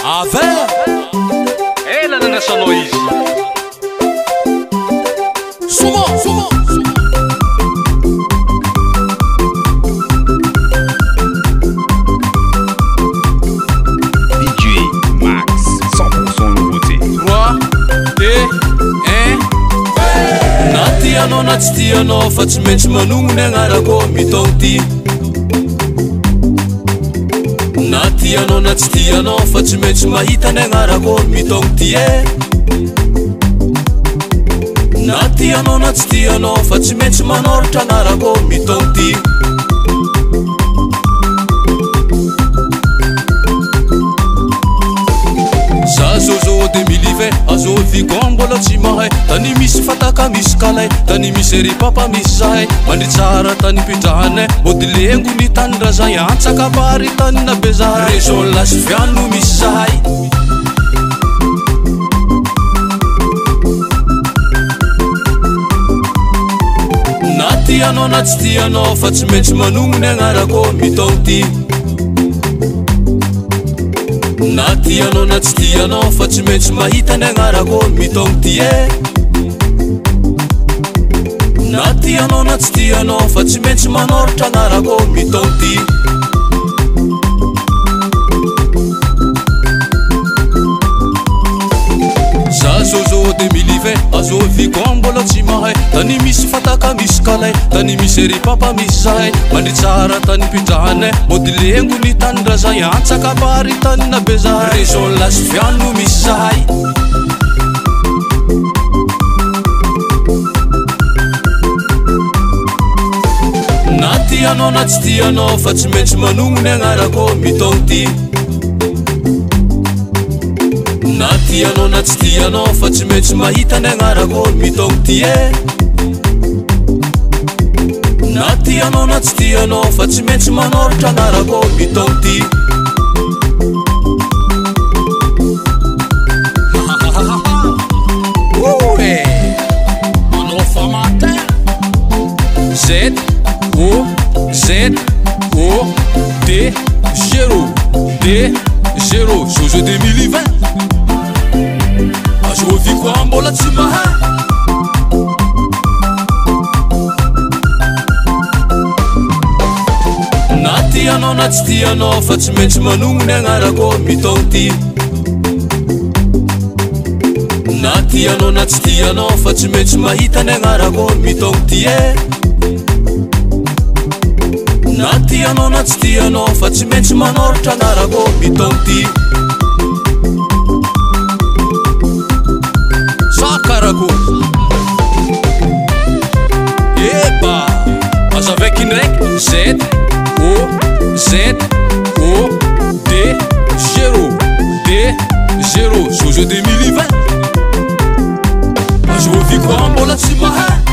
Ave ela nanasano izy Sumo DJ Max 100% nouveauté 3, 2, 1 Na tianao na tsy tianao fa tsy maintsy manognony agnarako mitogno ty Na tianao na tsy tianao fa tsy maintsy mahita ny agnarako mitogno ty Na tianao na tsy tianao fa tsy maintsy manoratra agnarako mitogno ty Za zozo 2020 azo vigon mbola tsy mahay Tany misy fataka misy kalay Tany misy ry papa misy zahay Mandry tsara tany pidrahanay Mody lengo ny tany razay Antsaka bary tany na be zahay Région Lasviano misy zahay Na tianao na tsy tianao fa tsy maintsy manognony agnarako mitogno ty Na tianao na tsy tianao fa tsy maintsy mahita ny agnarako mitogno ty Na tianao na tsy tianao fa tsy maintsy manoratra agnarako mitogno ty Za zozo 2020 azo vigon mbola tsy mahay Tany misy fataka misy kalay Tany misy ry papa misy zahay Mandry tsara tany pidrahanay Mody lengo ny tany razay Antsaka bary tany na be zahay Région Lasviano misy zahay Na tianao na tsy tianao fa tsy maintsy manognony agnarako mitogno ty Na tianao na tsy tianao fa tsy maintsy mahita ny agnarako mitogno ty Na tianao na tsy tianao fa tsy maintsy manoratra agnarako mitogno ty Manao famatin Z O Z O D 0 D 0 Zozo 2020 Azo viko mbola tsy mahay Na tianao na tsy tianao fa tsy maintsy manognony agnarako mitogno ty Na tianao na tsy tianao fa tsy maintsy mahita ny agnarako mitogno ty Na tianao na tsy tianao fa tsy maintsy manoratra agnarako mitogno ty Sakarako Eba Azo avec une règle Z O Z O D 0 D 0 Zozo 2020 Azo viko mbola tsy mahay